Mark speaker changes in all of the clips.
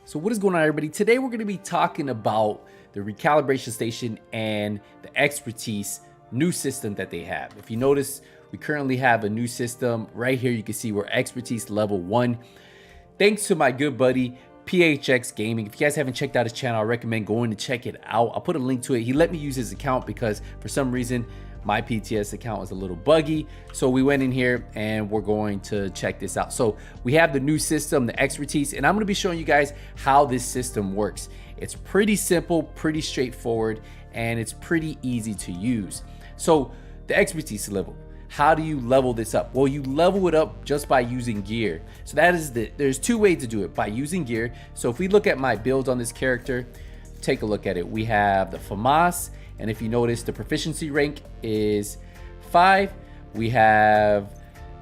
Speaker 1: So what is going on, everybody? Today we're going to be talking about the recalibration station and the expertise new system that they have. If you notice, we currently have a new system right here. You can see we're expertise level 1. Thanks to my good buddy PHX Gaming. If you guys haven't checked out his channel, I recommend going to check it out. I'll put a link to it. He let me use his account because for some reason my PTS account was a little buggy. So we went in here and we're going to check this out. So we have the new system, the expertise, and I'm going to be showing you guys how this system works. It's pretty simple, pretty straightforward, and it's pretty easy to use. So the expertise level, how do you level this up? Well, you level it up just by using gear. So there's two ways to do it, by using gear. So if we look at my builds on this character, take a look at it. We have the FAMAS, and if you notice, the proficiency rank is 5. We have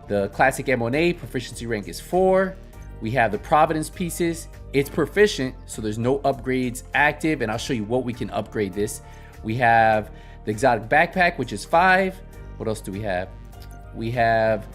Speaker 1: the classic M1A, proficiency rank is 4. We have the Providence pieces, it's proficient, so there's no upgrades active, and I'll show you what we can upgrade this. We have the exotic backpack, which is 5. What else do we have? We have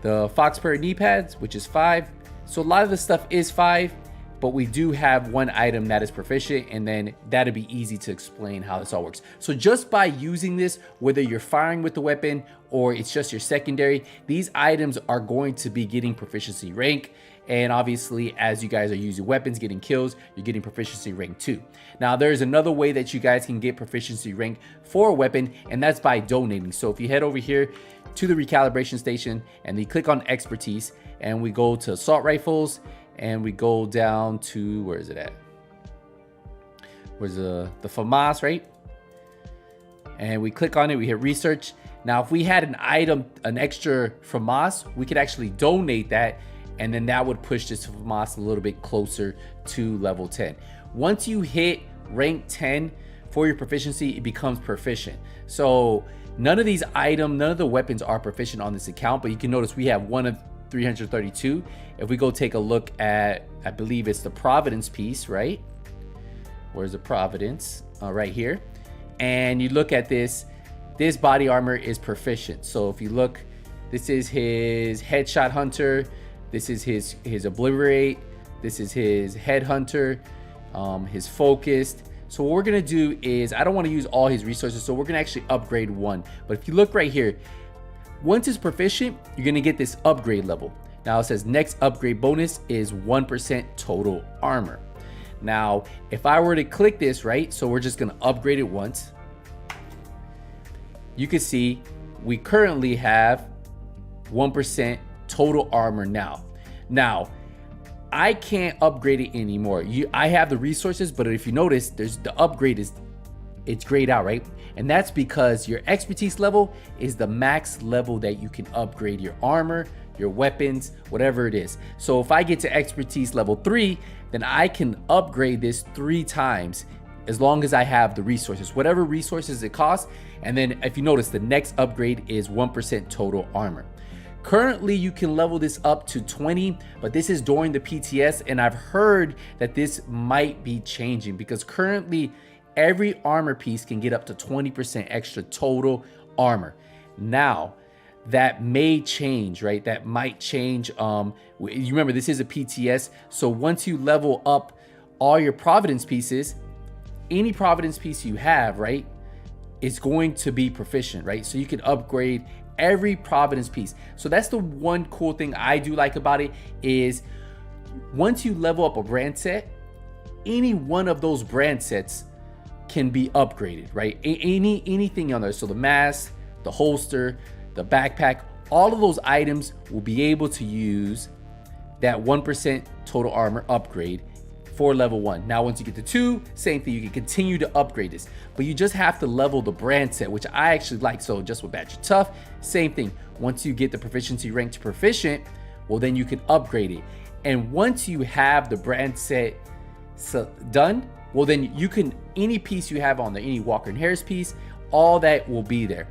Speaker 1: the Foxperry knee pads, which is 5. So a lot of the stuff is 5, but we do have one item that is proficient, and then that'll be easy to explain how this all works. So just by using this, whether you're firing with the weapon or it's just your secondary, these items are going to be getting proficiency rank. And obviously, as you guys are using weapons, getting kills, you're getting proficiency rank 2. Now, there's another way that you guys can get proficiency rank for a weapon, and that's by donating. So if you head over here to the recalibration station and you click on expertise, and we go to assault rifles, and we go down to, where is it at? Where's the FAMAS, right? And we click on it, we hit research. Now, if we had an item, an extra FAMAS, we could actually donate that, and then that would push this FAMAS a little bit closer to level 10. Once you hit rank 10 for your proficiency, it becomes proficient. So none of these items, none of the weapons are proficient on this account, but you can notice we have one of 332. If we go take a look at, I believe it's the Providence piece, right? Where's the Providence? Right here. And you look at this body armor is proficient. So if you look, this is his headshot hunter. This is his obliterate. This is his headhunter, his focused. So what we're gonna do is, I don't wanna use all his resources, so we're gonna actually upgrade one. But if you look right here, once it's proficient, you're gonna get this upgrade level. Now it says next upgrade bonus is 1% total armor. Now, if I were to click this, right? So we're just gonna upgrade it once. You can see we currently have 1% total armor now. Now, I can't upgrade it anymore. I have the resources, but if you notice, there's the upgrade it's grayed out, right? And that's because your expertise level is the max level that you can upgrade your armor, your weapons, whatever it is. So if I get to expertise level 3, then I can upgrade this 3 times as long as I have the resources, whatever resources it costs. And then if you notice, the next upgrade is 1% total armor. Currently, you can level this up to 20, but this is during the PTS, and I've heard that this might be changing because currently every armor piece can get up to 20% extra total armor. Now, that may change, right? That might change. You remember, this is a PTS, so once you level up all your Providence pieces, any Providence piece you have, right, is going to be proficient, right? So you can upgrade every Providence piece. So that's the one cool thing I do like about it is once you level up a brand set, any one of those brand sets can be upgraded, right? Anything on there. So the mask, the holster, the backpack, all of those items will be able to use that 1% total armor upgrade for level 1. Now, once you get to 2, same thing, you can continue to upgrade this, but you just have to level the brand set, which I actually like. So just with Badger Tough, same thing. Once you get the proficiency rank to proficient, well, then you can upgrade it. And once you have the brand set done, well, then you can, any piece you have on there, any Walker and Harris piece, all that will be there.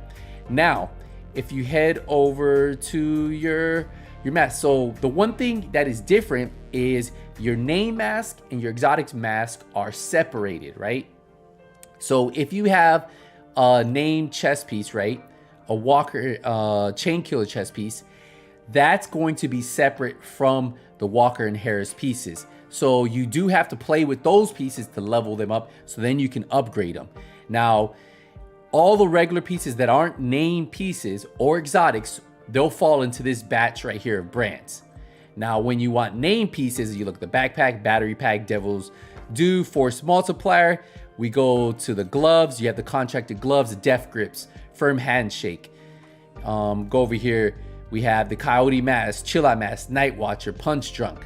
Speaker 1: Now, if you head over to your mask, so the one thing that is different is your name mask and your exotics mask are separated, right? So if you have a name chest piece, right, a Walker chain killer chest piece, that's going to be separate from the Walker and Harris pieces. So you do have to play with those pieces to level them up, so then you can upgrade them. Now, all the regular pieces that aren't named pieces or exotics, they'll fall into this batch right here of brands. Now, when you want named pieces, you look at the backpack, battery pack, devil's due, force multiplier. We go to the gloves. You have the contracted gloves, the death grips, firm handshake. Go over here. We have the coyote mask, chill out mask, night watcher, punch drunk.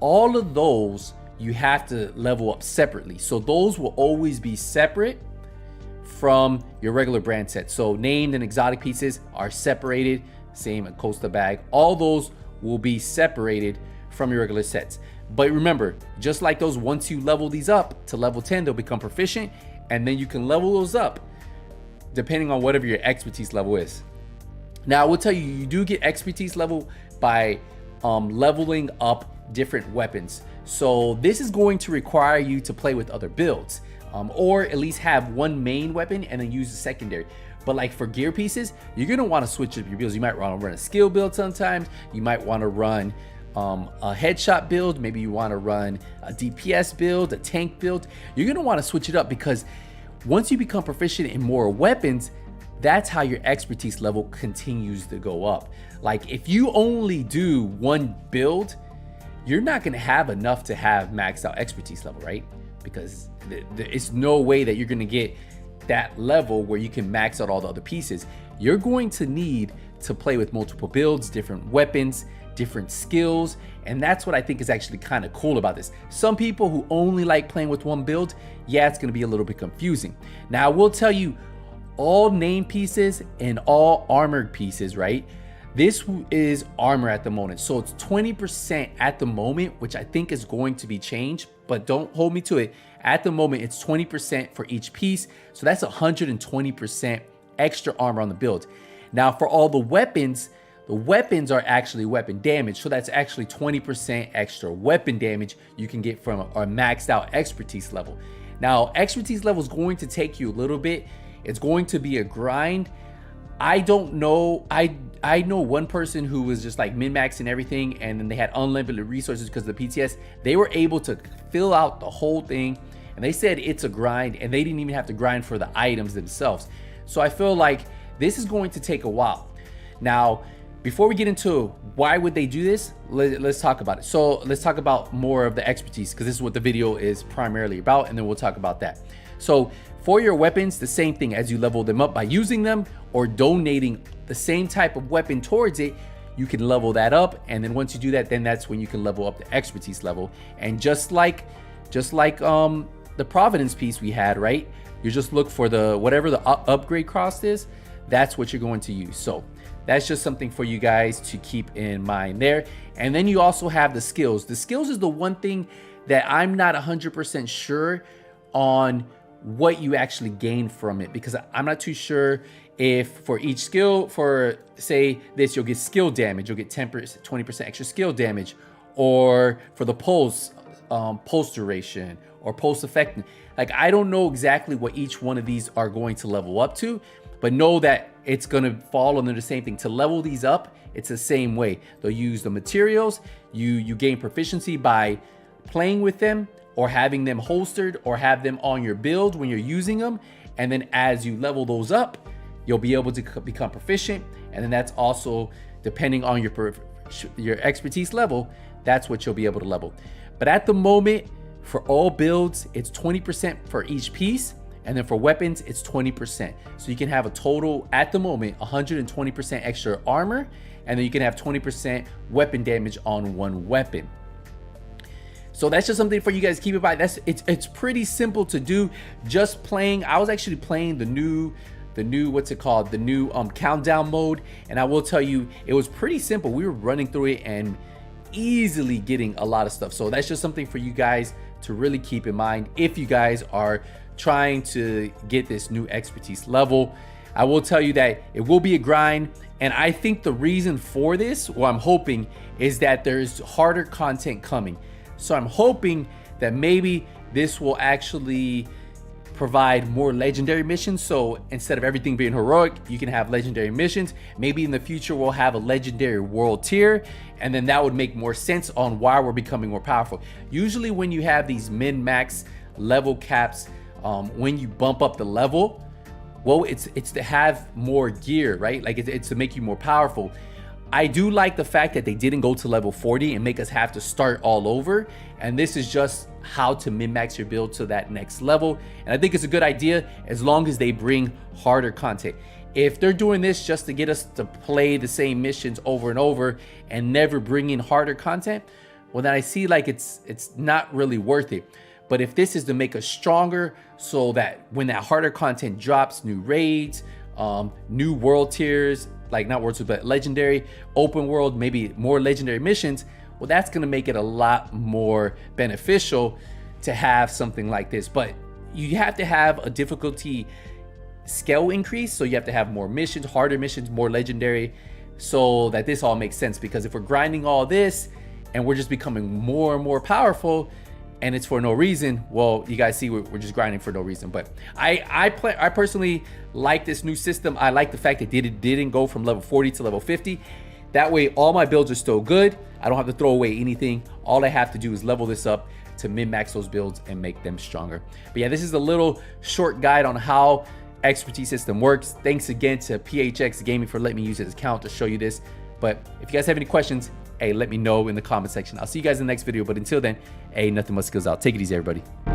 Speaker 1: All of those you have to level up separately. So those will always be separate from your regular brand set. So named and exotic pieces are separated. Same at Costa bag. All those will be separated from your regular sets. But remember, just like those, once you level these up to level 10, they'll become proficient, and then you can level those up depending on whatever your expertise level is. Now, I will tell you, you do get expertise level by leveling up different weapons. So this is going to require you to play with other builds, or at least have one main weapon and then use the secondary. But like for gear pieces, you're gonna want to switch up your builds. You might want to run a skill build sometimes. You might want to run a headshot build. Maybe you want to run a DPS build, a tank build. You're gonna want to switch it up, because once you become proficient in more weapons, that's how your expertise level continues to go up. Like if you only do one build, you're not going to have enough to have maxed out expertise level, right? Because it's no way that you're going to get that level where you can max out all the other pieces. You're going to need to play with multiple builds, different weapons, different skills. And that's what I think is actually kind of cool about this. Some people who only like playing with one build, yeah, it's going to be a little bit confusing. Now, I will tell you, all named pieces and all armored pieces, right? This is armor at the moment. So it's 20% at the moment, which I think is going to be changed, but don't hold me to it. At the moment, it's 20% for each piece. So that's 120% extra armor on the build. Now for all the weapons are actually weapon damage. So that's actually 20% extra weapon damage you can get from a maxed out expertise level. Now, expertise level is going to take you a little bit. It's going to be a grind. I don't know. I know one person who was just like min-maxing everything, and then they had unlimited resources because of the PTS. They were able to fill out the whole thing, and they said it's a grind, and they didn't even have to grind for the items themselves. So I feel like this is going to take a while. Now, before we get into why would they do this, let's talk about it. So let's talk about more of the expertise, because this is what the video is primarily about, and then we'll talk about that. So for your weapons, the same thing. As you level them up by using them or donating the same type of weapon towards it, you can level that up. And then once you do that, then that's when you can level up the expertise level. And just like the Providence piece we had, right? You just look for the whatever the upgrade cost is, that's what you're going to use. So that's just something for you guys to keep in mind there. And then you also have the skills. The skills is the one thing that I'm not 100% sure on what you actually gain from it, because I'm not too sure if for each skill, for say this, you'll get skill damage, you'll get 10%, 20% extra skill damage, or for the pulse duration or pulse effect. Like, I don't know exactly what each one of these are going to level up to, but know that it's going to fall under the same thing. To level these up, it's the same way. They'll use the materials. You gain proficiency by playing with them, or having them holstered, or have them on your build when you're using them. And then as you level those up, you'll be able to become proficient. And then that's also depending on your expertise level, that's what you'll be able to level. But at the moment, for all builds, it's 20% for each piece. And then for weapons, it's 20%. So you can have a total, at the moment, 120% extra armor. And then you can have 20% weapon damage on one weapon. So that's just something for you guys to keep in mind. It's pretty simple to do. Just playing. I was actually playing the new what's it called? The new countdown mode, and I will tell you, it was pretty simple. We were running through it and easily getting a lot of stuff. So that's just something for you guys to really keep in mind if you guys are trying to get this new expertise level. I will tell you that it will be a grind, and I think the reason for this, or I'm hoping, is that there's harder content coming. So I'm hoping that maybe this will actually provide more legendary missions. So instead of everything being heroic, you can have legendary missions. Maybe in the future we'll have a legendary world tier, and then that would make more sense on why we're becoming more powerful. Usually when you have these min-max level caps, when you bump up the level, well, it's to have more gear, right? Like it's to make you more powerful. I do like the fact that they didn't go to level 40 and make us have to start all over. And this is just how to min-max your build to that next level. And I think it's a good idea as long as they bring harder content. If they're doing this just to get us to play the same missions over and over and never bring in harder content, well, then I see like it's not really worth it. But if this is to make us stronger so that when that harder content drops, new raids, new world tiers, like not world tiers, but legendary, open world, maybe more legendary missions, well, that's gonna make it a lot more beneficial to have something like this. But you have to have a difficulty scale increase. So you have to have more missions, harder missions, more legendary, so that this all makes sense. Because if we're grinding all this and we're just becoming more and more powerful, and it's for no reason, well, you guys see we're just grinding for no reason. But I personally like this new system. I like the fact that it didn't go from level 40 to level 50. That way all my builds are still good. I don't have to throw away anything. All I have to do is level this up to min-max those builds and make them stronger. But yeah, this is a little short guide on how expertise system works. Thanks again to PHX Gaming for letting me use his account to show you this. But if you guys have any questions, hey, let me know in the comment section. I'll see you guys in the next video. But until then, hey, nothing but skills out. Take it easy, everybody.